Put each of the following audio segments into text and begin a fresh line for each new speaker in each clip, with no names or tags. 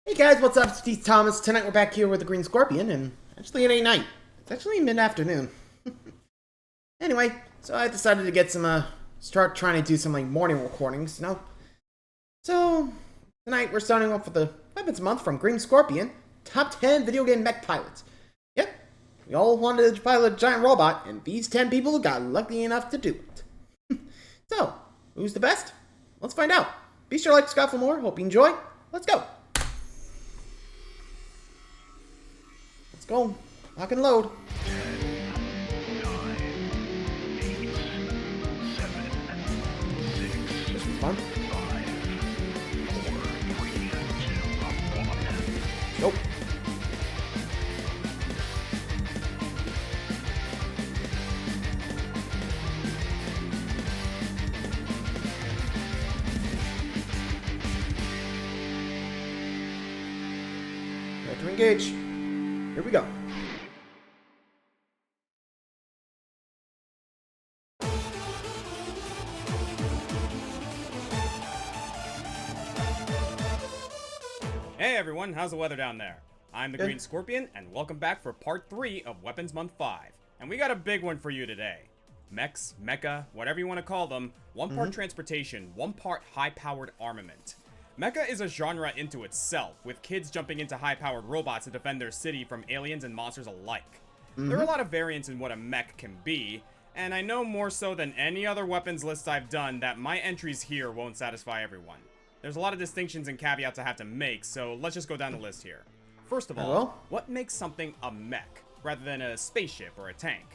Hey guys, what's up? Steve Thomas. Tonight we're back here with the Green Scorpion, and actually it ain't night. It's actually mid-afternoon. Anyway, so I decided to get some, start trying to do some, morning recordings, So, tonight we're starting off with the Weapons Month from Green Scorpion, Top 10 Video Game Mech Pilots. Yep, we all wanted to pilot a giant robot, and these 10 people got lucky enough to do it. So, who's the best? Let's find out. Be sure to like, subscribe for more. Hope you enjoy. Let's go. Let's go. Lock and load.
10, 9, 8, 7, 6,
This will be fun.
5, 4, 3, 2, 1.
Nope. Ready to engage. Here we go.
Hey everyone, how's the weather down there? I'm the
Good.
Green Scorpion, and welcome back for part 3 of Weapons Month 5. And we got a big one for you today. Mechs, mecha, whatever you want to call them, one part transportation, one part high-powered armament. Mecha is a genre into itself, with kids jumping into high-powered robots to defend their city from aliens and monsters alike. There are a lot of variants in what a mech can be, and I know more so than any other weapons list I've done that my entries here won't satisfy everyone. There's a lot of distinctions and caveats I have to make, so let's just go down the list here. First of all,
Hello?
what makes something a mech, rather than a spaceship or a tank?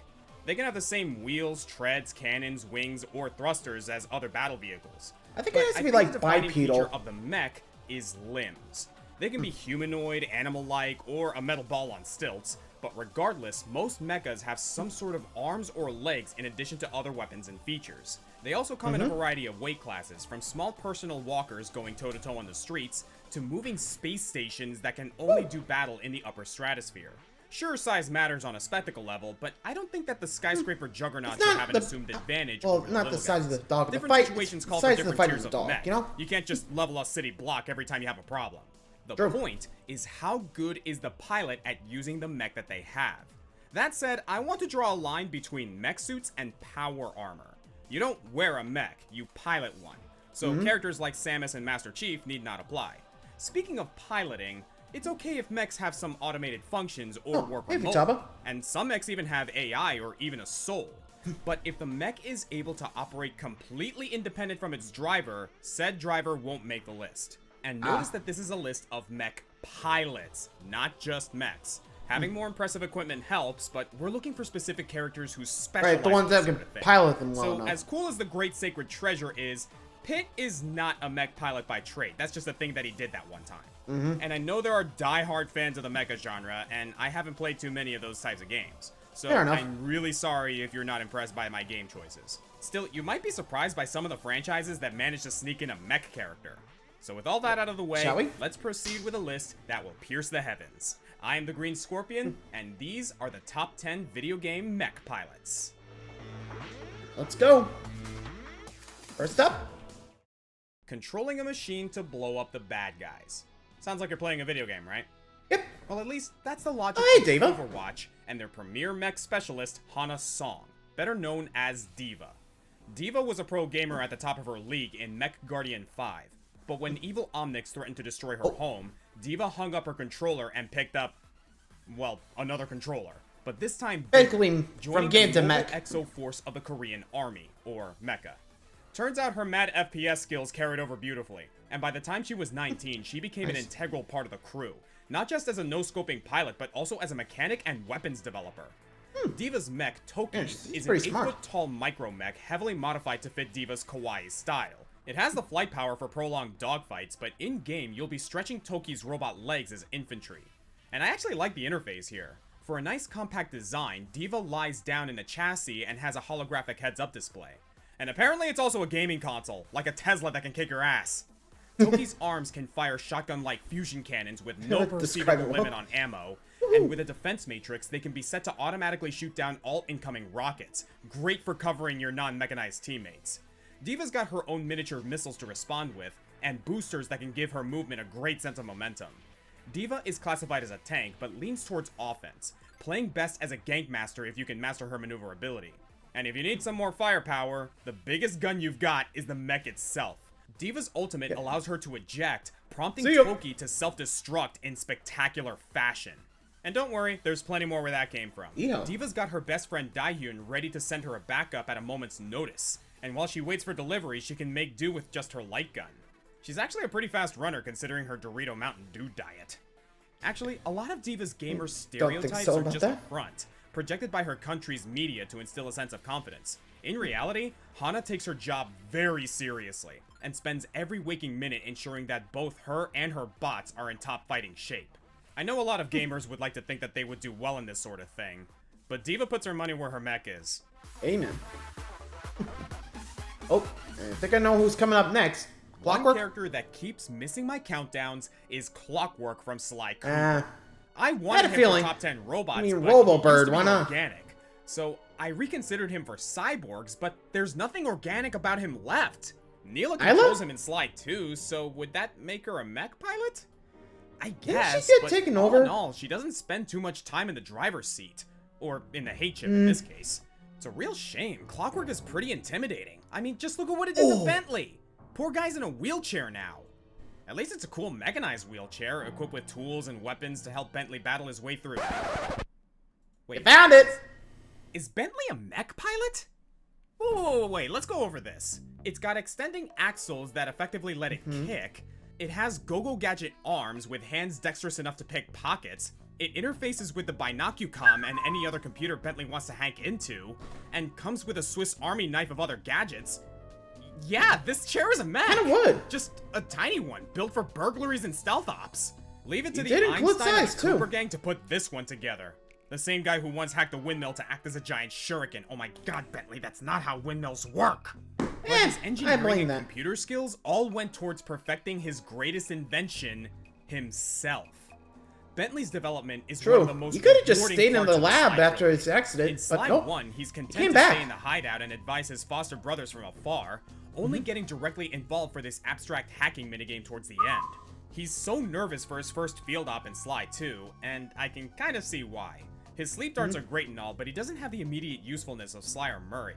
They can have the same wheels, treads, cannons, wings, or thrusters as other battle vehicles.
I think
But
it has to be
the
like
defining
bipedal.
feature of the mech is limbs. They can be humanoid, animal-like, or a metal ball on stilts, but regardless, most mechas have some sort of arms or legs in addition to other weapons and features. They also come in a variety of weight classes, from small personal walkers going toe-to-toe on the streets, to moving space stations that can only do battle in the upper stratosphere. Sure, size matters on a spectacle level, but I don't think that the skyscraper juggernaut
It's
should
not
have an
the-
assumed advantage
Well,
over the
not
little
the size
guys.
of the dog. The
Different
fight,
situations
the
call for
size of the
different
fight of
tiers
the
of
dog,
mech.
you know?
You can't just level a city block every time you have a problem. The
True.
point is how good is the pilot at using the mech that they have. That said, I want to draw a line between mech suits and power armor. You don't wear a mech, you pilot one. So characters like Samus and Master Chief need not apply. Speaking of piloting, it's okay if mechs have some automated functions or work
hey,
remotely.
Futaba.
And some mechs even have AI or even a soul. But if the mech is able to operate completely independent from its driver, said driver won't make the list. And notice that this is a list of mech pilots, not just mechs. Having more impressive equipment helps, but we're looking for specific characters who specialize
Right, the ones
in
that
this
can
sort of thing.
pilot them well
So,
enough.
as cool as the Great Sacred Treasure is, Pit is not a mech pilot by trade. That's just a thing that he did that one time. And I know there are die-hard fans of the mecha genre, and I haven't played too many of those types of games. So
Fair enough.
I'm really sorry if you're not impressed by my game choices. Still, you might be surprised by some of the franchises that manage to sneak in a mech character. So with all that out of the way,
Shall we?
let's proceed with a list that will pierce the heavens. I am the Green Scorpion, and these are the top 10 video game mech pilots.
Let's go. First up.
Controlling a machine to blow up the bad guys. Sounds like you're playing a video game, right?
Yep.
Well, at least that's the logic
Oh, hey,
of
Diva.
Overwatch and their premier mech specialist, Hana Song, better known as Diva. Diva was a pro gamer at the top of her league in Mech Guardian 5, but when evil Omnics threatened to destroy her home, Diva hung up her controller and picked up, well, another controller. But this time,
Basically,
joining
from game
the
to
Mobile
mech.
Exo Force of the Korean Army, or Mecha. Turns out her mad FPS skills carried over beautifully, and by the time she was 19, she became an integral part of the crew, not just as a no-scoping pilot, but also as a mechanic and weapons developer. Diva's mech, Toki,
Yeah, she's
is an
pretty smart.
8-foot-tall micro-mech heavily modified to fit Diva's kawaii style. It has the flight power for prolonged dogfights, but in-game, you'll be stretching Toki's robot legs as infantry. And I actually like the interface here. For a nice compact design, Diva lies down in a chassis and has a holographic heads-up display. And apparently it's also a gaming console, like a Tesla that can kick your ass. Toki's arms can fire shotgun-like fusion cannons with no
Describe
perceivable
it well.
limit on ammo, and with a defense matrix, they can be set to automatically shoot down all incoming rockets. Great for covering your non-mechanized teammates. Diva's got her own miniature missiles to respond with, and boosters that can give her movement a great sense of momentum. Diva is classified as a tank, but leans towards offense, playing best as a gank master if you can master her maneuverability. And if you need some more firepower, the biggest gun you've got is the mech itself. Diva's ultimate allows her to eject, prompting Toki to self-destruct in spectacular fashion. And don't worry, there's plenty more where that came from.
Yeah.
Diva's got her best friend Dahyun ready to send her a backup at a moment's notice, and while she waits for delivery, she can make do with just her light gun. She's actually a pretty fast runner considering her Dorito Mountain Dew diet. Actually, a lot of Diva's gamer stereotypes are just a front, projected by her country's media to instill a sense of confidence. In reality, Hana takes her job very seriously, and spends every waking minute ensuring that both her and her bots are in top fighting shape. I know a lot of gamers would like to think that they would do well in this sort of thing, but Diva puts her money where her mech is.
Amen. Oh, I think I know who's coming up next. Clockwork?
One character that keeps missing my countdowns is Clockwork from Sly Cooper. I wanted him for top 10 robots, but he used to be organic. So I reconsidered him for cyborgs, but there's nothing organic about him left. Neela controls him in Sly 2, so would that make her a mech pilot? I guess,
she get taken over?
All in all, she doesn't spend too much time in the driver's seat. Or in the hate chip in this case. It's a real shame. Clockwork is pretty intimidating. I mean, just look at what it did to Bentley. Poor guy's in a wheelchair now. At least it's a cool mechanized wheelchair, equipped with tools and weapons to help Bentley battle his way through. Wait,
you found it!
Is Bentley a mech pilot? Whoa, wait, let's go over this. It's got extending axles that effectively let it kick. It has Go-Go Gadget arms with hands dexterous enough to pick pockets. It interfaces with the Binocucom and any other computer Bentley wants to hack into, and comes with a Swiss Army knife of other gadgets. Yeah, this chair is a mech.
Kinda would.
Just a tiny one, built for burglaries and stealth ops. Leave it to the Einstein and the Cooper gang to put this one together. The same guy who once hacked a windmill to act as a giant shuriken. Oh my god, Bentley, that's not how windmills work. But his engineering and computer skills all went towards perfecting his greatest invention, himself. Bentley's development is one of the most
he could have just stayed in the lab after his accident,
in Sly 1, he's content to stay in the hideout and advise his foster brothers from afar, only getting directly involved for this abstract hacking minigame towards the end. He's so nervous for his first field op in Sly 2, and I can kind of see why. His sleep darts are great and all, but he doesn't have the immediate usefulness of Sly or Murray.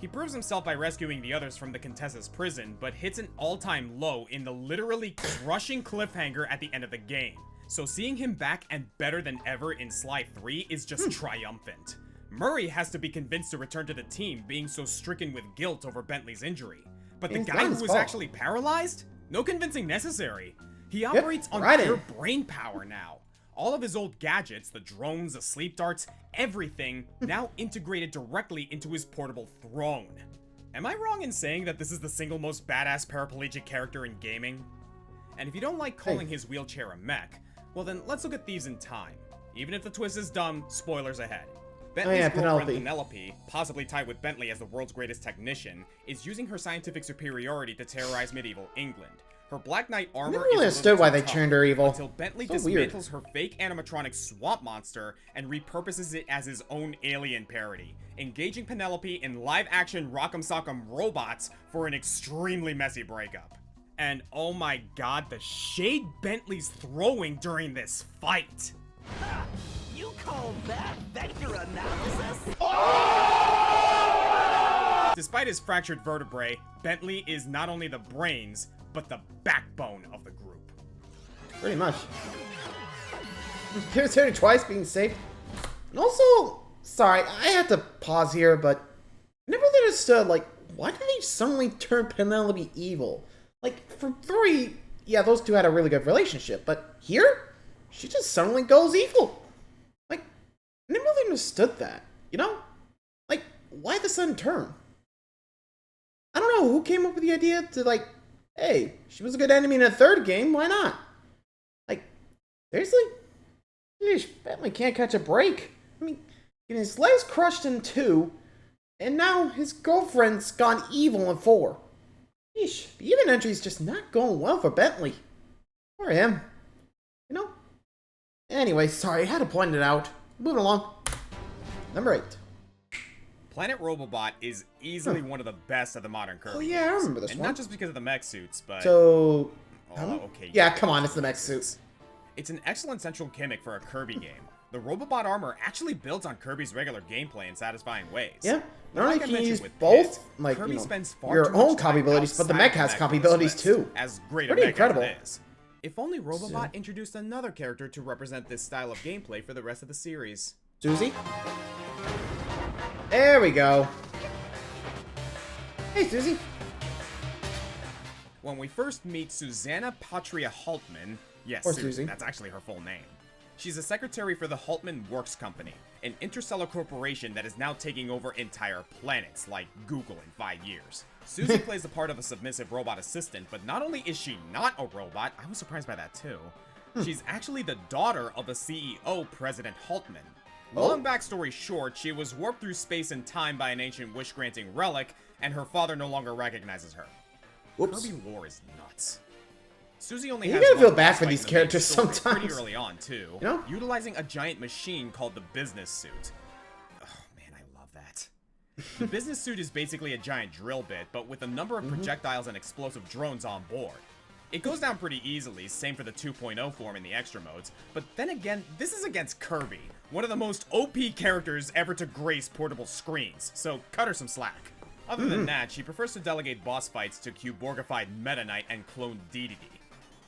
He proves himself by rescuing the others from the Contessa's prison, but hits an all-time low in the literally crushing cliffhanger at the end of the game. So seeing him back and better than ever in Sly 3 is just triumphant. Murray has to be convinced to return to the team, being so stricken with guilt over Bentley's injury. But the guy who was actually paralyzed? No convincing necessary. He operates on pure brain power now. All of his old gadgets, the drones, the sleep darts, everything, now integrated directly into his portable throne. Am I wrong in saying that this is the single most badass paraplegic character in gaming? And if you don't like calling his wheelchair a mech, well then let's look at Thieves in Time. Even if the twist is dumb, spoilers ahead. Bentley's girlfriend Penelope, possibly tied with Bentley as the world's greatest technician, is using her scientific superiority to terrorize medieval England. Her Black Knight armor
I never really understood why they turned her evil.
Until Bentley dismantles her fake animatronic swamp monster and repurposes it as his own alien parody, engaging Penelope in live-action Rock'em Sock'em robots for an extremely messy breakup. And oh my god, the shade Bentley's throwing during this fight!
You call that vector analysis?
Despite his fractured vertebrae, Bentley is not only the brains, but the backbone of the group.
Pretty much. Here's Harry twice being safe. And also, sorry, I had to pause here, but I never really understood, like, why did they suddenly turn Penelope evil? Like, for 3, yeah, those two had a really good relationship, but here, she just suddenly goes evil. Like, I never really understood that, you know? Like, why the sudden turn? I don't know who came up with the idea to, like, hey, she was a good enemy in the 3rd game, why not? Like, seriously? Yeesh, Bentley can't catch a break. I mean, getting his legs crushed in 2, and now his girlfriend's gone evil in 4. Yeesh, the even entry's just not going well for Bentley. Or him. You know? Anyway, sorry, I had to point it out. Moving along. Number 8.
Planet Robobot is easily one of the best of the modern Kirby.
Oh yeah, I remember this
and
one.
not just because of the mech suits, but...
So...
Oh, okay.
Yeah, come on, it's the mech suits.
It's an excellent central gimmick for a Kirby game. The Robobot armor actually builds on Kirby's regular gameplay in satisfying ways.
Yeah, not only
Like I
can you
mentioned
use
with
both,
Pit,
like,
Kirby
you know,
spends far
your
too much
own
time
copy abilities, but the
outside
Mech
the
has
Mech
copy
on this
abilities
list,
too.
As great
Pretty
a Mech
incredible.
as it is. If only Robobot introduced another character to represent this style of gameplay for the rest of the series.
Susie? There we go. Hey, Susie.
When we first meet Susanna Patria Haltman, yes,
Or
Susie,
Susie.
that's actually her full name. She's a secretary for the Haltman Works Company, an interstellar corporation that is now taking over entire planets, like Google in 5 years. Susie plays the part of a submissive robot assistant, but not only is she not a robot, I was surprised by that too. She's actually the daughter of the CEO, President Haltman. Long backstory short, she was warped through space and time by an ancient wish-granting relic, and her father no longer recognizes her.
Whoops.
Kirby lore is nuts. Susie only
You
has
gotta
one
feel bad
boss
for
fight
these
in the main
characters
story
sometimes.
Pretty early on, too.
You know?
Utilizing a giant machine called the business suit. Oh man, I love that. The business suit is basically a giant drill bit, but with a number of projectiles and explosive drones on board. It goes down pretty easily, same for the 2.0 form in the extra modes, but then again, this is against Kirby, one of the most OP characters ever to grace portable screens, so cut her some slack. Other than that, she prefers to delegate boss fights to Cuborgified Meta Knight and cloned Dedede.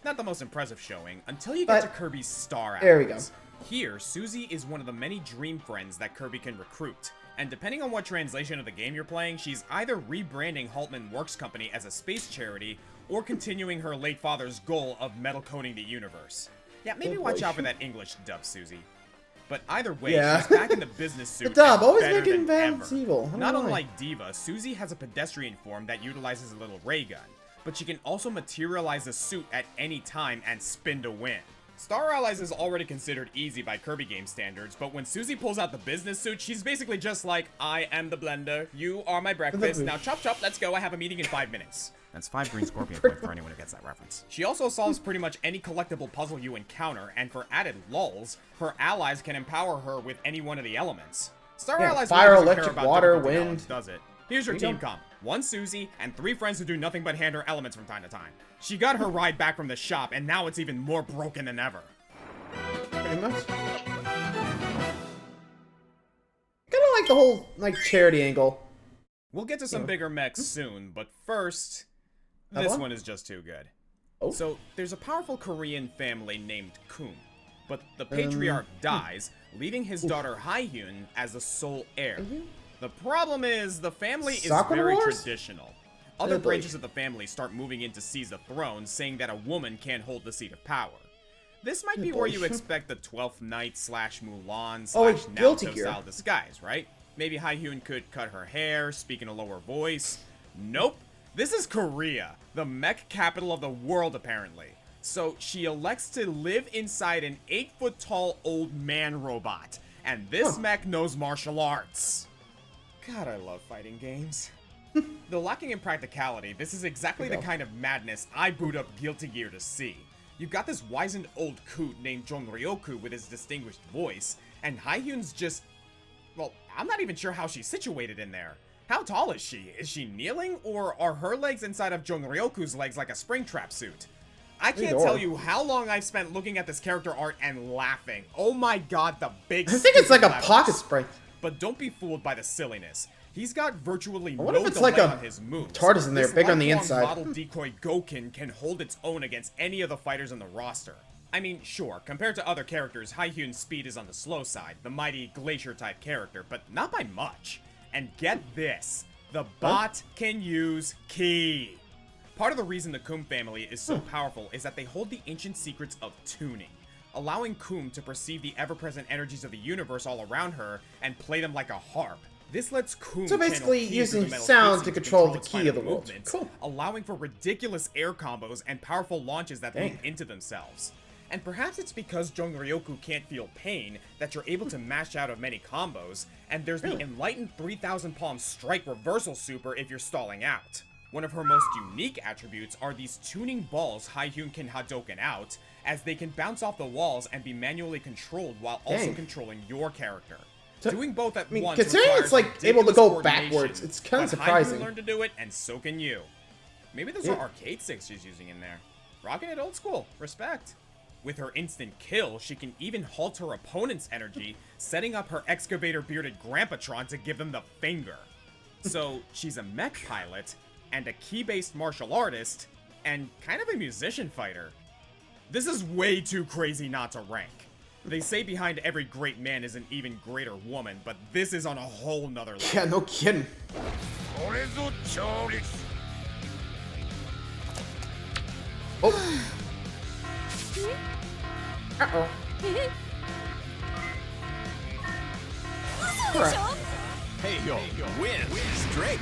Not the most impressive showing, until you get to Kirby's star
there we
outfits. Here, Susie is one of the many dream friends that Kirby can recruit, and depending on what translation of the game you're playing, she's either rebranding Haltman Works Company as a space charity, or continuing her late father's goal of metal coating the universe. Yeah, maybe watch out for that English dub, Susie. But either way, she's back in the business suit.
The dub,
and
always
better
making
than
bad
ever.
evil. I don't
Not
know why.
unlike Diva, Susie has a pedestrian form that utilizes a little ray gun, but she can also materialize the suit at any time and spin to win. Star Allies is already considered easy by Kirby game standards, but when Susie pulls out the business suit, she's basically just like, I am the blender, you are my breakfast, now chop chop, let's go, I have a meeting in 5 minutes. That's 5 green scorpion points for anyone who gets that reference. She also solves pretty much any collectible puzzle you encounter, and for added lulz, her allies can empower her with any one of the elements. Star Allies
fire,
really doesn't care
electric,
about
water,
difficulty
wind.
elements, does it? Here's your
There you
team
go.
comp. 1 Susie, and 3 friends who do nothing but hand her elements from time to time. She got her ride back from the shop, and now it's even more broken than ever.
Pretty much. Kinda like the whole, like, charity angle.
We'll get to some bigger mechs soon, but first, this
Hello?
one is just too good.
Oh.
So, there's a powerful Korean family named Kun, but the patriarch dies, leaving his daughter Hye-hyun as the sole heir. The problem is, the family is
Sakura
very
Wars?
traditional. Other
Oh, boy.
branches of the family start moving in to seize the throne, saying that a woman can't hold the seat of power. This might be where
boy.
you expect the 12th Night / Mulan
Oh, wait,
/
Guilty
Naruto
Gear.
style disguise, right? Maybe Hye-hyun could cut her hair, speak in a lower voice. Nope. This is Korea, the mech capital of the world, apparently. So she elects to live inside an 8-foot-tall old man robot, and this mech knows martial arts. God, I love fighting games. Though lacking in practicality, this is exactly the kind of madness I boot up Guilty Gear to see. You've got this wizened old coot named Jonryoku with his distinguished voice, and Hye-hyun's just... well, I'm not even sure how she's situated in there. How tall is she? Is she kneeling, or are her legs inside of Jonryoku's legs like a Springtrap suit? I can't tell you how long I've spent looking at this character art and laughing. Oh my god, the big
I think it's like a
stupid
pocket
levers.
spray.
But don't be fooled by the silliness. He's got virtually
wonder
no
if it's
delay
like a
on his moves.
TARDIS in there,
This
big on the
lifelong
inside.
model decoy Gokin can hold its own against any of the fighters on the roster. I mean, sure, compared to other characters, Hye-hyun's speed is on the slow side, the mighty Glacier-type character, but not by much. And get this, the bot can use Ki. Part of the reason the Kum family is so powerful is that they hold the ancient secrets of tuning, allowing Kum to perceive the ever-present energies of the universe all around her and play them like a harp. This lets Kum
So basically
channel ki
using
through the metal
sound
casing
to control the
its
ki
final
of the world.
movements,
Cool.
allowing for ridiculous air combos and powerful launches that lead into themselves. And perhaps it's because Jonryoku can't feel pain that you're able to mash out of many combos, and there's the enlightened 3000 palm strike reversal super if you're stalling out. One of her most unique attributes are these tuning balls Hye-hyun can Hadoken out, as they can bounce off the walls and be manually controlled while also controlling your character. Doing both at once
considering
requires
it's like able to
ridiculous
go
coordination,
backwards, it's kind of
but Hye-hyun
surprising.
learned to do it, and so can you. Maybe those are arcade sticks she's using in there. Rocking it old school. Respect. With her instant kill, she can even halt her opponent's energy, setting up her excavator-bearded Grandpa Tron to give them the finger. So, she's a mech pilot, and a key-based martial artist, and kind of a musician fighter. This is way too crazy not to rank. They say behind every great man is an even greater woman, but this is on a whole nother level.
Yeah, no kidding. Oh. Uh-oh. Right.
Hey yo, win straight.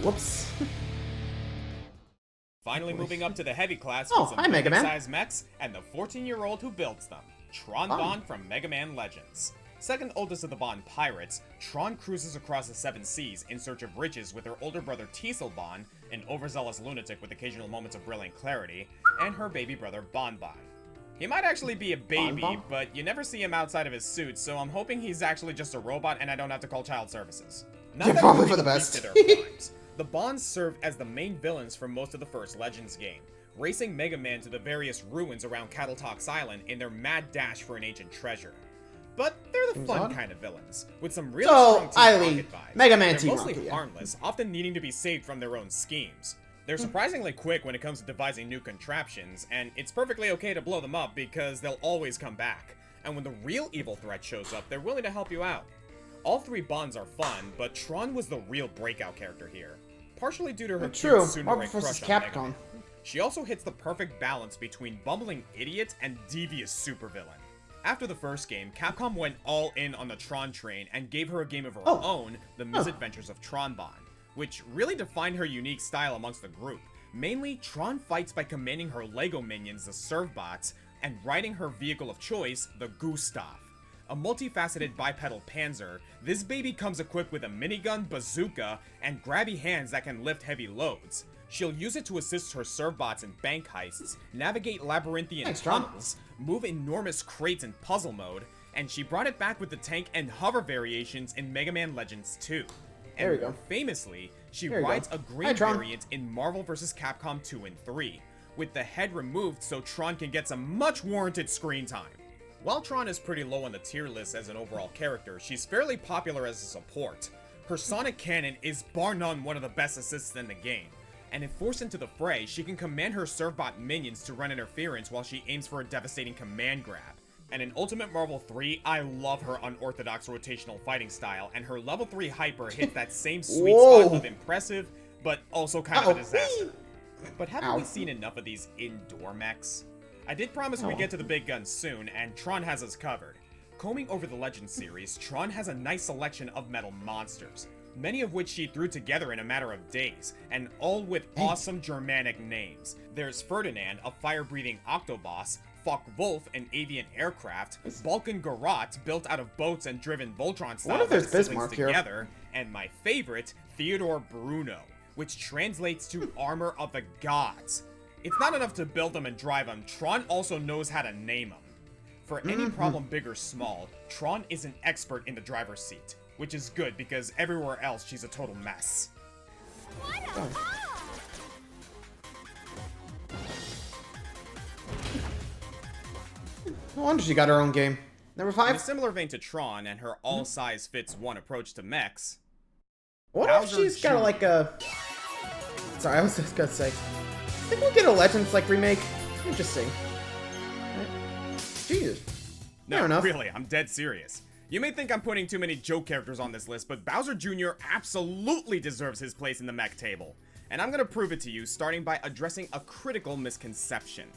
Whoops.
Finally moving up to the heavy class
Oh,
with some
hi, Mega Man.
size mechs and the 14-year-old who builds them, Tron Bond from Mega Man Legends. Second oldest of the Bond pirates, Tron cruises across the seven seas in search of riches with her older brother Teasel Bond, an overzealous lunatic with occasional moments of brilliant clarity, and her baby brother Bon Bon. He might actually be a baby,
Bon Bon?
but you never see him outside of his suit, so I'm hoping he's actually just a robot and I don't have to call child services. Not
Yeah,
that
probably
we
for the
can
best.
reach to their crimes. The Bonds serve as the main villains for most of the first Legends game, racing Mega Man to the various ruins around Cattletox Island in their mad dash for an ancient treasure. But they're the fun kind of villains, with some real strong Team Rocket vibes.
Mega Man
They're
Team
mostly
Rocket, yeah.
harmless, often needing to be saved from their own schemes. They're surprisingly quick when it comes to devising new contraptions, and it's perfectly okay to blow them up because they'll always come back. And when the real evil threat shows up, they're willing to help you out. All three Bonds are fun, but Tron was the real breakout character here. Partially due to her
True,
cute Tsunade
Marvel vs.
crush on Mega
Capcom.
Man. She also hits the perfect balance between bumbling idiot and devious supervillain. After the first game, Capcom went all in on the Tron train and gave her a game of her own, The Misadventures of Tron Bond, which really defined her unique style amongst the group. Mainly, Tron fights by commanding her Lego minions, the Servbots, and riding her vehicle of choice, the Gustav. A multifaceted bipedal panzer, this baby comes equipped with a minigun, bazooka, and grabby hands that can lift heavy loads. She'll use it to assist her Servbots in bank heists, navigate labyrinthian tunnels, move enormous crates in puzzle mode, and she brought it back with the tank and hover variations in Mega Man Legends 2. And
There we go.
more famously, she
There you
rides
go.
a
Hi,
green
Tron.
variant in Marvel vs. Capcom 2 and 3, with the head removed so Tron can get some much warranted screen time. While Tron is pretty low on the tier list as an overall character, she's fairly popular as a support. Her sonic cannon is bar none one of the best assists in the game, and if forced into the fray, she can command her Servbot minions to run interference while she aims for a devastating command grab. And in Ultimate Marvel 3, I love her unorthodox rotational fighting style, and her level 3 hyper hits that same sweet spot of impressive, but also kind of a disaster. But haven't we seen enough of these indoor mechs? I did promise we'd get to the big guns soon, and Tron has us covered. Combing over the Legends series, Tron has a nice selection of metal monsters, many of which she threw together in a matter of days, and all with awesome Germanic names. There's Ferdinand, a fire-breathing Octoboss, Focke-Wulf, an avian aircraft, Balkan Garot, built out of boats and driven Voltron style
What if there's
siblings
Bismarck here?
together, and my favorite, Theodore Bruno, which translates to Armor of the Gods. It's not enough to build them and drive them, Tron also knows how to name them. For any problem big or small, Tron is an expert in the driver's seat, which is good because everywhere else she's a total mess.
No wonder she got her own game. Number
In a
5?
similar vein to Tron and her all-size-fits-one approach to mechs,
What if
Bowser
she's got
Jr.
like a... Sorry, I was just gonna say. I think we'll get a Legends like remake. Interesting. Jesus.
no,
Fair enough.
really, I'm dead serious. You may think I'm putting too many joke characters on this list, but Bowser Jr. absolutely deserves his place in the mech table. And I'm gonna prove it to you, starting by addressing a critical misconception.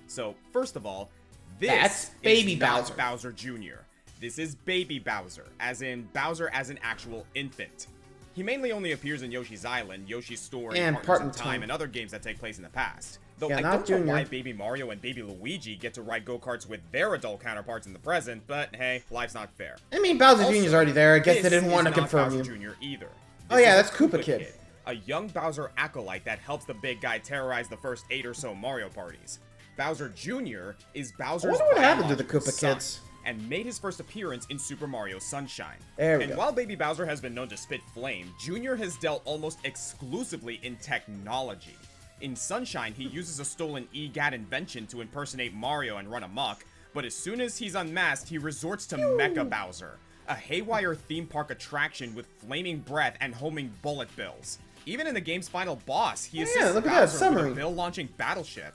So, first of all, this
That's Baby
is not
Bowser.
Bowser Jr. This is Baby Bowser, as in Bowser as an actual infant. He mainly only appears in Yoshi's Island, Yoshi's Story,
And
Partners
Part
in
in
Time,
Time.
and other games that take place in the past. Though
Yeah,
I
not
don't know
Junior.
why Baby Mario and Baby Luigi get to ride go-karts with their adult counterparts in the present, but hey, life's not fair.
I mean, Bowser
Also,
Jr.'s already there. I guess they
this
didn't
is
want to
not
confirm
Bowser
you.
Jr. either.
Oh,
This
yeah,
is
that's Koopa Kid.
a young Bowser acolyte that helps the big guy terrorize the first 8 or so Mario parties. Bowser Jr. is Bowser's
wonder what happened to the
biological
Koopa
son,
Kids.
and made his first appearance in Super Mario Sunshine.
There we
and
go.
while Baby Bowser has been known to spit flame, Jr. has dealt almost exclusively in technology. In Sunshine, he uses a stolen EGAT invention to impersonate Mario and run amok, but as soon as he's unmasked, he resorts to Mecha Bowser, a haywire theme park attraction with flaming breath and homing bullet bills. Even in the game's final boss, he assists Bowser with a bill-launching battleship.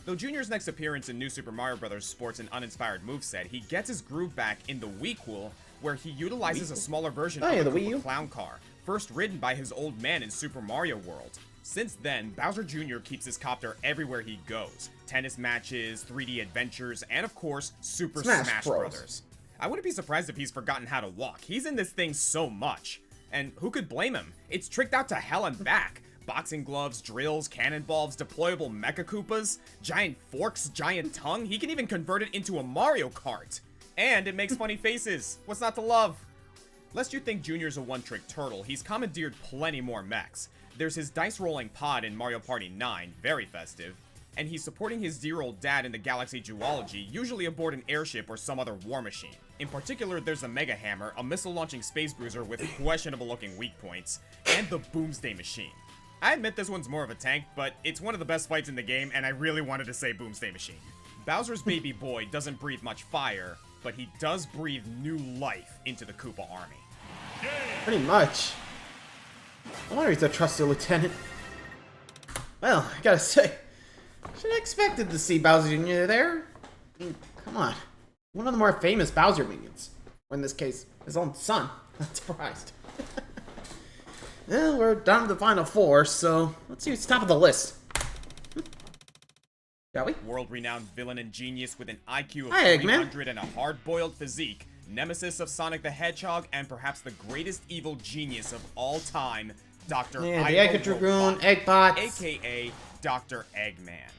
Though Junior's next appearance in New Super Mario Bros. Sports an uninspired moveset, he gets his groove back in the Wii-Cool, where he utilizes a smaller version of the Koopa Clown Car, first ridden by his old man in Super Mario World. Since then, Bowser Jr. keeps his copter everywhere he goes. Tennis matches, 3D adventures, and of course, Super Smash Bros. I wouldn't be surprised if he's forgotten how to walk. He's in this thing so much. And who could blame him? It's tricked out to hell and back. Boxing gloves, drills, cannonballs, deployable Mecha Koopas, giant forks, giant tongue. He can even convert it into a Mario Kart. And it makes funny faces. What's not to love? Lest you think Junior's a one-trick turtle, he's commandeered plenty more mechs. There's his dice-rolling pod in Mario Party 9, very festive, and he's supporting his dear-old dad in the Galaxy Duology, usually aboard an airship or some other war machine. In particular, there's a Mega Hammer, a missile-launching space bruiser with questionable-looking weak points, and the Boomsday Machine. I admit this one's more of a tank, but it's one of the best fights in the game, and I really wanted to say Boomsday Machine. Bowser's baby boy doesn't breathe much fire, but he does breathe new life into the Koopa army.
Pretty much. I wonder if he's a trusted lieutenant. Well, I gotta say, should have expected to see Bowser Jr. there. I mean, come on. One of the more famous Bowser minions. Or in this case, his own son. Not surprised. Well, we're down to the final four, so let's see who's top of the list. Shall we?
World-renowned villain and genius with an IQ of
Hi,
300 and a hard-boiled physique, nemesis of Sonic the Hedgehog, and perhaps the greatest evil genius of all time, Dr.
Yeah, the Egg Dragoon, Eggbots,
aka Dr. Eggman.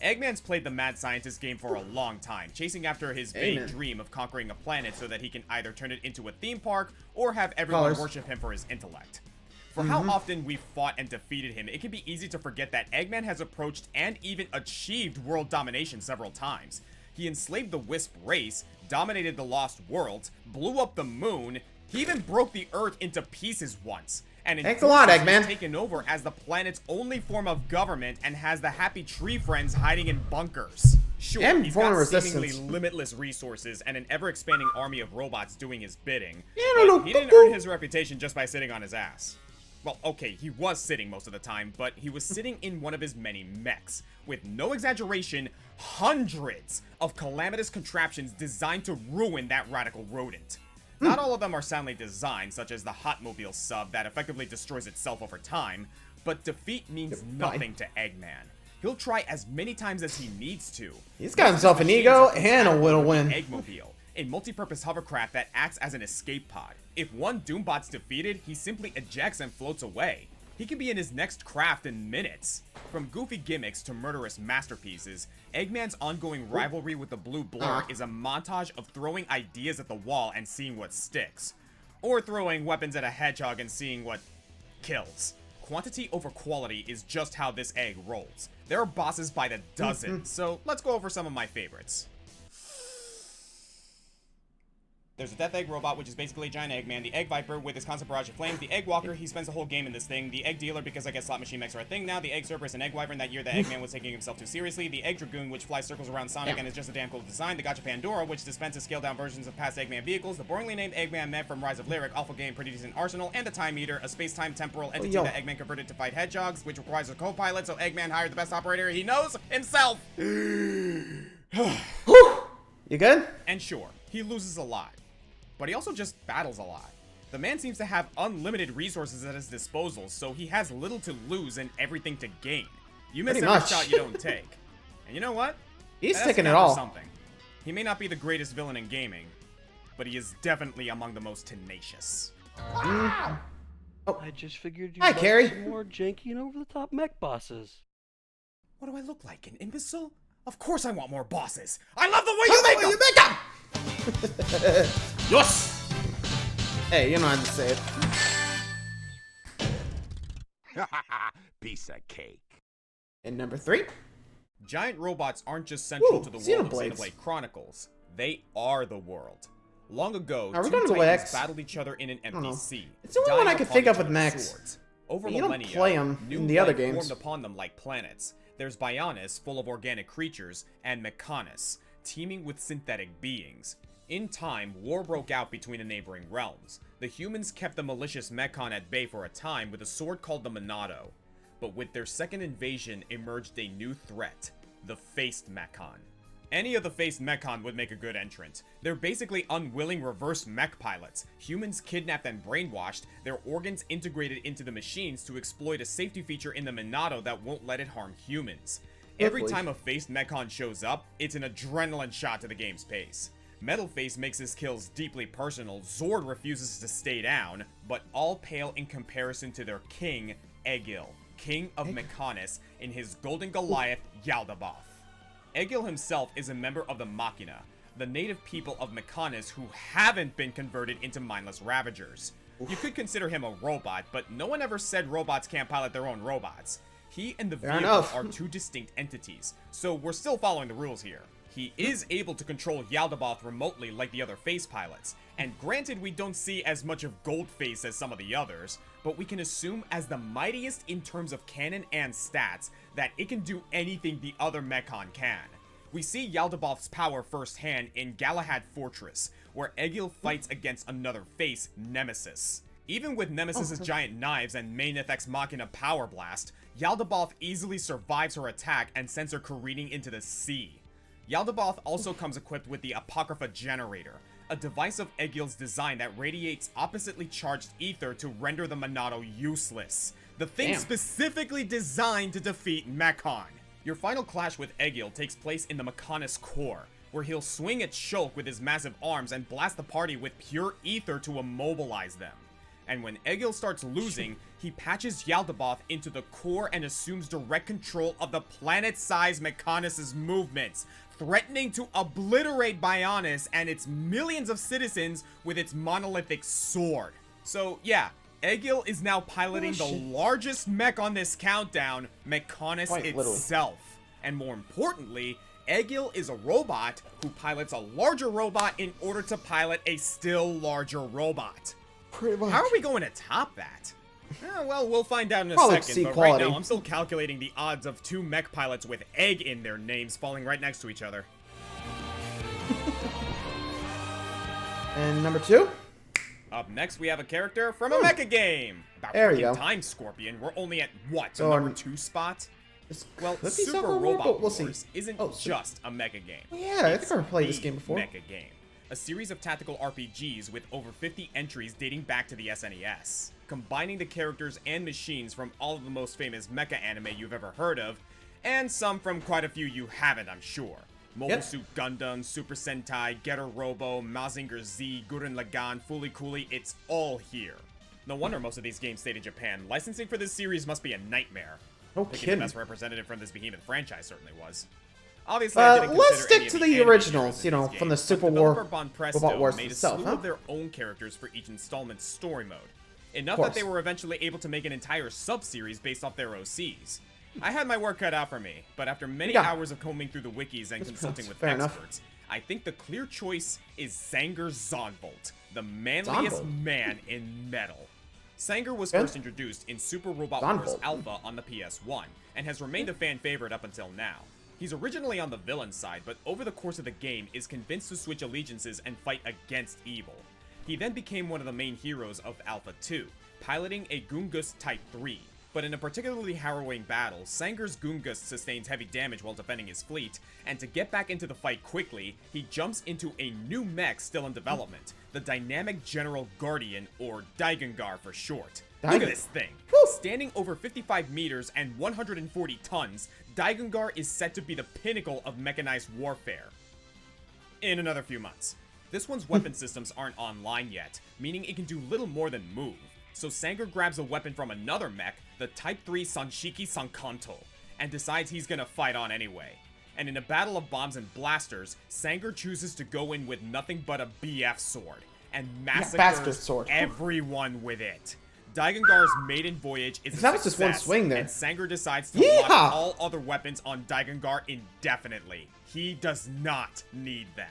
Eggman's played the mad scientist game for a long time, chasing after his vain dream of conquering a planet so that he can either turn it into a theme park or have everyone worship him for his intellect. For how often we've fought and defeated him, it can be easy to forget that Eggman has approached and even achieved world domination several times. He enslaved the Wisp race, dominated the Lost Worlds, blew up the moon, he even broke the Earth into pieces once. And in
Thanks a lot, Eggman.
He's taken over as the planet's only form of government and has the happy tree friends hiding in bunkers. Sure,
and
he's got seemingly limitless resources and an ever-expanding army of robots doing his bidding. But he didn't earn his reputation just by sitting on his ass. Well, okay, he was sitting most of the time, but he was sitting in one of his many mechs, with no exaggeration, hundreds of calamitous contraptions designed to ruin that radical rodent. Not all of them are soundly designed, such as the Hotmobile sub that effectively destroys itself over time, but defeat means nothing to Eggman. He'll try as many times as he needs to.
He's got himself an ego and a will win.
Eggmobile, a multi-purpose hovercraft that acts as an escape pod. If one Doombot's defeated, he simply ejects and floats away. He can be in his next craft in minutes. From goofy gimmicks to murderous masterpieces, Eggman's ongoing rivalry with the Blue Blur is a montage of throwing ideas at the wall and seeing what sticks. Or throwing weapons at a hedgehog and seeing what kills. Quantity over quality is just how this egg rolls. There are bosses by the dozen, so let's go over some of my favorites. There's a Death Egg Robot, which is basically a giant Eggman. The Egg Viper with his constant barrage of flames. The Egg Walker, he spends the whole game in this thing. The Egg Dealer, because I guess slot machine mechs are a thing now. The Egg Cerberus and Egg Wyvern, that year the Eggman was taking himself too seriously. The Egg Dragoon, which flies circles around Sonic and is just a damn cool design. The Gotcha Pandora, which dispenses scaled-down versions of past Eggman vehicles. The boringly named Eggman Mech from Rise of Lyric, awful game, pretty decent arsenal. And the Time Eater, a space-time temporal entity that Eggman converted to fight hedgehogs, which requires a co-pilot, so Eggman hired the best operator he knows, himself!
You good?
And sure, he loses a lot. But he also just battles a lot. The man seems to have unlimited resources at his disposal, so he has little to lose and everything to gain. You miss every shot you don't take. And you know what?
He's taking it all.
Something. He may not be the greatest villain in gaming, but he is definitely among the most tenacious.
I just figured you'd
Carrie.
some more janky and over-the-top mech bosses.
What do I look like, an imbecile? Of course I want more bosses! I love the way you make them!
Yes! Hey, you know how to say it.
Piece of cake.
And number 3?
Giant robots aren't just central to the world of Xenoblade Chronicles. They are the world. Long ago, two titans battled each other in an empty sea.
It's the only one I could think of with mechs.
Over
You don't
millennia,
play 'em
new
in the other
life
games.
formed upon them like planets. There's Bionis, full of organic creatures, and Mechonis, teeming with synthetic beings. In time, war broke out between the neighboring realms. The humans kept the malicious Mechon at bay for a time with a sword called the Monado. But with their second invasion emerged a new threat, the Faced Mechon. Any of the Faced Mechon would make a good entrant. They're basically unwilling reverse mech pilots, humans kidnapped and brainwashed, their organs integrated into the machines to exploit a safety feature in the Monado that won't let it harm humans. Every time a Faced Mechon shows up, it's an adrenaline shot to the game's pace. Metalface makes his kills deeply personal, Zord refuses to stay down, but all pale in comparison to their king, Egil, king of Mechonis, in his golden Goliath, Yaldaboth. Egil himself is a member of the Machina, the native people of Mechonis who haven't been converted into mindless ravagers. You could consider him a robot, but no one ever said robots can't pilot their own robots. He and the vehicle are two distinct entities, so we're still following the rules here. He is able to control Yaldaboth remotely like the other face pilots, and granted we don't see as much of Goldface as some of the others, but we can assume as the mightiest in terms of canon and stats that it can do anything the other Mechon can. We see Yaldaboth's power firsthand in Galahad Fortress, where Egil fights against another face, Nemesis. Even with Nemesis's giant knives and Maineth Ex Machina power blast, Yaldaboth easily survives her attack and sends her careening into the sea. Yaldaboth also comes equipped with the Apocrypha Generator, a device of Egil's design that radiates oppositely charged ether to render the Monado useless. The thing specifically designed to defeat Mechon. Your final clash with Egil takes place in the Mechonis core, where he'll swing at Shulk with his massive arms and blast the party with pure ether to immobilize them. And when Egil starts losing, he patches Yaldaboth into the core and assumes direct control of the planet-sized Mechonis' movements, threatening to obliterate Bionis and its millions of citizens with its monolithic sword. So yeah, Egil is now piloting the largest mech on this countdown, Mechonis itself. And more importantly, Egil is a robot who pilots a larger robot in order to pilot a still larger robot.
Pretty much.
How are we going to top that? Well, we'll find out in a
Probably
second, but
quality.
right now I'm still calculating the odds of two mech pilots with egg in their names falling right next to each other.
And number 2?
Up next, we have a character from a mecha game. About
There you
freaking
go.
time, Scorpion. We're only at, what,
So
the number 2 spot?
Well,
Super Robot
we'll see.
Wars isn't just a mecha game.
Yeah, I think I've played this game before.
Mecha game. A series of tactical RPGs with over 50 entries dating back to the SNES, combining the characters and machines from all of the most famous mecha anime you've ever heard of, and some from quite a few you haven't, I'm sure. Mobile Suit Gundam, Super Sentai, Getter Robo, Mazinger Z, Gurren Lagann, Fooly Cooly, it's all here. No wonder most of these games stayed in Japan. Licensing for this series must be a nightmare.
No
Picking
kidding.
the best representative from this behemoth franchise certainly was. Obviously, I didn't
let's
consider any
stick
of
to the
anime
originals,
heroes
you
in
know,
this
from
game,
the
but
Super
developer Bon Presto
Robot Wars
made
itself,
a slew of their own characters for each installment's story mode. Enough that they were eventually able to make an entire sub-series based off their OCs. I had my work cut out for me, but after many hours of combing through the wikis and consulting with experts, I think the clear choice is Sanger Zonvolt, the manliest man in metal. Sanger was first introduced in Super Robot Wars Alpha on the PS1, and has remained a fan favorite up until now. He's originally on the villain side, but over the course of the game is convinced to switch allegiances and fight against evil. He then became one of the main heroes of Alpha 2, piloting a Gungus Type 3. But in a particularly harrowing battle, Sanger's Gungus sustains heavy damage while defending his fleet, and to get back into the fight quickly, he jumps into a new mech still in development, the Dynamic General Guardian, or Daigengar for short. Look at this thing! Standing over 55 meters and 140 tons, Daigengar is set to be the pinnacle of mechanized warfare. In another few months. This one's weapon systems aren't online yet, meaning it can do little more than move. So Sanger grabs a weapon from another mech, the Type 3 Sanshiki Sankanto, and decides he's gonna fight on anyway. And in a battle of bombs and blasters, Sanger chooses to go in with nothing but a BF sword, and massacres everyone with it. Daigengar's maiden voyage is a success,
just one swing there.
and Sanger decides to lock all other weapons on Daigengar indefinitely. He does not need them.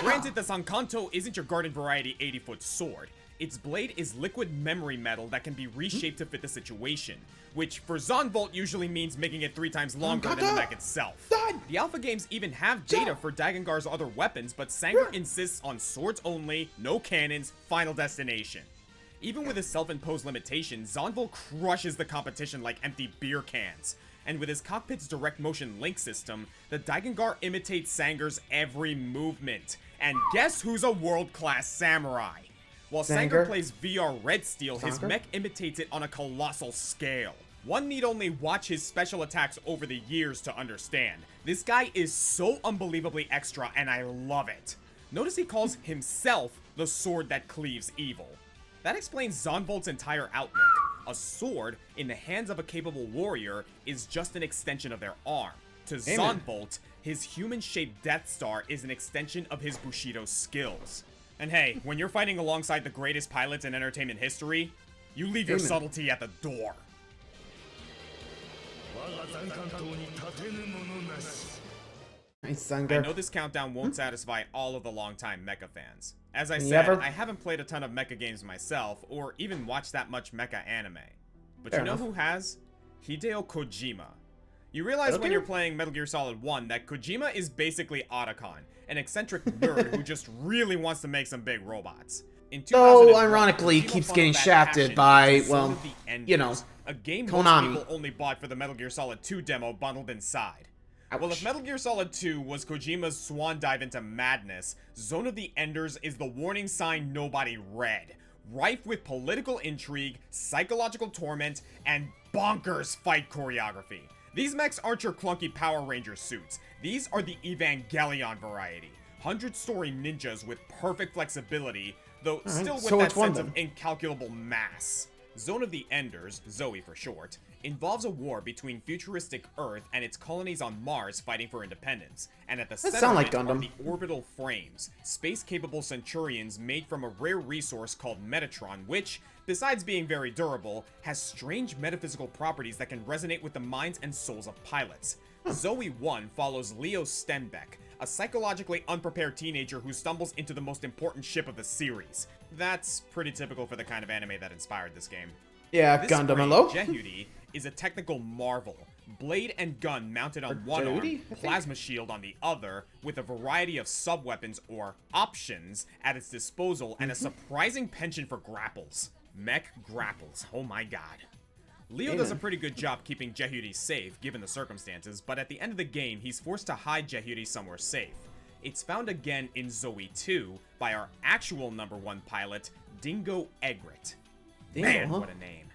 Granted, the Sankanto isn't your garden variety 80-foot sword. Its blade is liquid memory metal that can be reshaped to fit the situation, which for Zonvolt usually means making it 3 times longer than the mech itself. The Alpha games even have data for Dagengar's other weapons, but Sanger insists on swords only, no cannons, final destination. Even with his self-imposed limitations, Zonvolt crushes the competition like empty beer cans. And with his cockpit's direct motion link system, the Daigengar imitates Sanger's every movement. And guess who's a world-class samurai? While Sanger plays VR Red Steel, his mech imitates it on a colossal scale. One need only watch his special attacks over the years to understand. This guy is so unbelievably extra, and I love it. Notice he calls himself the sword that cleaves evil. That explains Zonvolt's entire outlook. A sword in the hands of a capable warrior is just an extension of their arm. To Zonvolt, his human-shaped Death Star is an extension of his Bushido skills. And hey, when you're fighting alongside the greatest pilots in entertainment history, you leave your subtlety at the door.
Nice, Sanger.
I know this countdown won't satisfy all of the longtime mecha fans. As I said, I haven't played a ton of mecha games myself, or even watched that much mecha anime. But you know who has? Hideo Kojima. You realize when you're playing Metal Gear Solid 1 that Kojima is basically Otacon, an eccentric nerd who just really wants to make some big robots.
So, ironically, keeps getting shafted by, well, you know,
a game
Konami.
most people only bought for the Metal Gear Solid 2 demo bundled inside.
Ouch.
Well, if Metal Gear Solid 2 was Kojima's swan dive into madness, Zone of the Enders is the warning sign nobody read. Rife with political intrigue, psychological torment, and bonkers fight choreography. These mechs aren't your clunky Power Ranger suits. These are the Evangelion variety. 100-story ninjas with perfect flexibility, though still with that sense of incalculable mass. Zone of the Enders, Zoe for short, involves a war between futuristic Earth and its colonies on Mars fighting for independence, and at the center of it are the orbital frames, space-capable Centurions made from a rare resource called Metatron, which, besides being very durable, has strange metaphysical properties that can resonate with the minds and souls of pilots. Zoe 1 follows Leo Stenbeck, a psychologically unprepared teenager who stumbles into the most important ship of the series. That's pretty typical for the kind of anime that inspired this game.
Yeah, Gundam hello.
Jehudi is a technical marvel. Blade and gun mounted on one arm, plasma shield on the other, with a variety of sub-weapons or options at its disposal, and a surprising penchant for grapples. Mech grapples, oh my god. Leo does a pretty good job keeping Jehudi safe, given the circumstances, but at the end of the game, he's forced to hide Jehudi somewhere safe. It's found again in Zoe 2 by our actual #1 pilot, Dingo Egret. Man, what a name.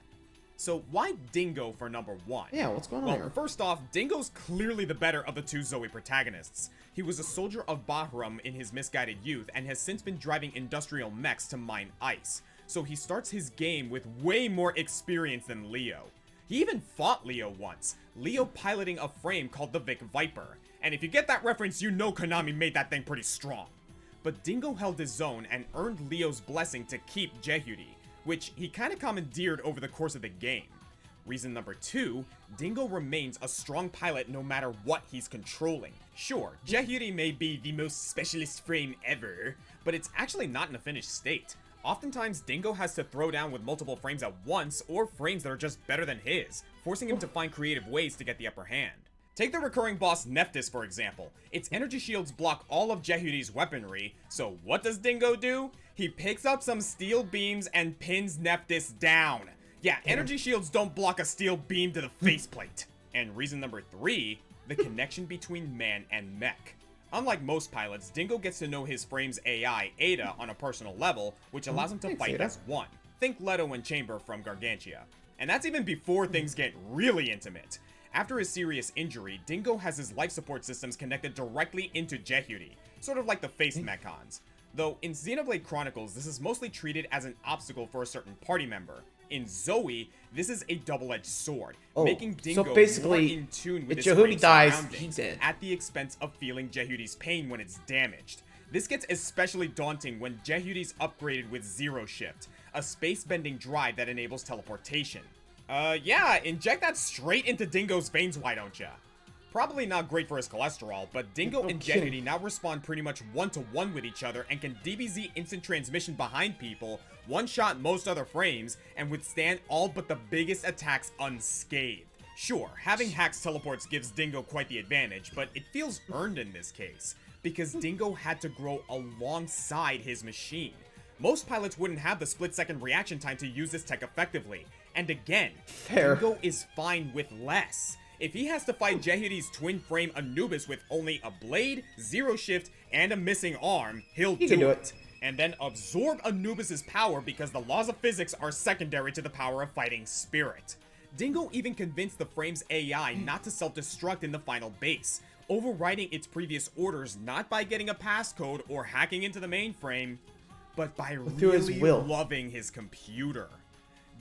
So why Dingo for #1?
Yeah, what's going on here?
Well, first off, Dingo's clearly the better of the two Zoe protagonists. He was a soldier of Bahram in his misguided youth and has since been driving industrial mechs to mine ice. So he starts his game with way more experience than Leo. He even fought Leo once, Leo piloting a frame called the Vic Viper. And if you get that reference, you know Konami made that thing pretty strong. But Dingo held his own and earned Leo's blessing to keep Jehudi, which he kinda commandeered over the course of the game. Reason number 2, Dingo remains a strong pilot no matter what he's controlling. Sure, Jehudi may be the most specialist frame ever, but it's actually not in a finished state. Oftentimes, Dingo has to throw down with multiple frames at once, or frames that are just better than his, forcing him to find creative ways to get the upper hand. Take the recurring boss Nephthys, for example. Its energy shields block all of Jehudi's weaponry, so what does Dingo do? He picks up some steel beams and pins Nephthys down. Yeah, energy shields don't block a steel beam to the faceplate. And reason number 3, the connection between man and mech. Unlike most pilots, Dingo gets to know his frame's AI, Ada, on a personal level, which allows him to fight as one. Think Leto and Chamber from Gargantia. And that's even before things get really intimate. After his serious injury, Dingo has his life support systems connected directly into Jehudi, sort of like the face mechons. Though in Xenoblade Chronicles, this is mostly treated as an obstacle for a certain party member. In Zoe, this is a double-edged sword, making Dingo more in tune with his
Jehudi dies,
surroundings
he's dead.
at the expense of feeling Jehudi's pain when it's damaged. This gets especially daunting when Jehudi's upgraded with Zero Shift, a space-bending drive that enables teleportation. Yeah, inject that straight into Dingo's veins, why don't ya? Probably not great for his cholesterol, but Dingo
No
and
kidding.
Jehuty now respond pretty much 1-to-1 with each other and can DBZ instant transmission behind people, one-shot most other frames, and withstand all but the biggest attacks unscathed. Sure, having Hack's teleports gives Dingo quite the advantage, but it feels earned in this case, because Dingo had to grow alongside his machine. Most pilots wouldn't have the split-second reaction time to use this tech effectively, and again,
Fair.
Dingo is fine with less. If he has to fight Jehuty's twin-frame Anubis with only a blade, zero shift, and a missing arm, he'll
He can do it.
and then absorb Anubis's power because the laws of physics are secondary to the power of fighting spirit. Dingo even convinced the frame's AI not to self-destruct in the final base, overriding its previous orders not by getting a passcode or hacking into the mainframe, but by
Through his
really
will.
loving his computer.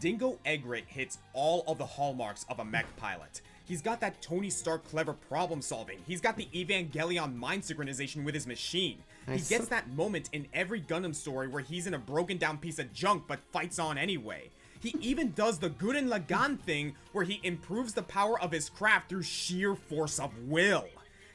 Dingo Egret hits all of the hallmarks of a mech pilot. He's got that Tony Stark clever problem solving. He's got the Evangelion mind synchronization with his machine.
Nice.
He gets that moment in every Gundam story where he's in a broken down piece of junk but fights on anyway. He even does the Gurren Lagann thing where he improves the power of his craft through sheer force of will.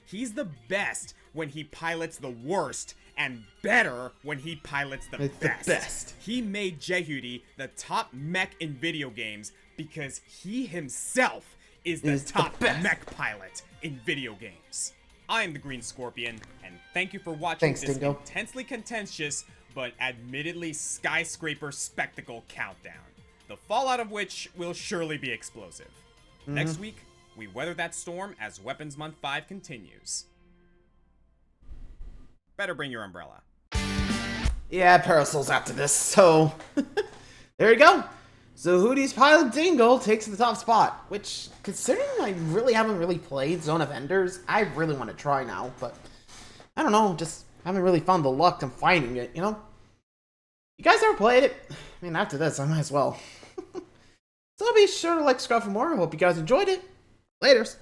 He's the best when he pilots the worst, and better when he pilots the
It's the
best.
best.
He made Jehuty the top mech in video games because he himself is the
Is the
top
best.
mech pilot in video games. I'm the Green Scorpion, and thank you for watching
Thanks,
this
Dingo.
intensely contentious but admittedly skyscraper spectacle countdown, the fallout of which will surely be explosive. Next week, we weather that storm as Weapons Month 5 continues. Better bring your umbrella.
Yeah, Parasol's after this, so there you go. So Hootie's pilot Dingle takes the top spot, which, considering I really haven't played Zone of Enders, I really want to try now, but I don't know, just haven't really found the luck in finding it, you know? You guys ever played it? I mean, after this, I might as well. So be sure to like, subscribe for more. I hope you guys enjoyed it. Laters.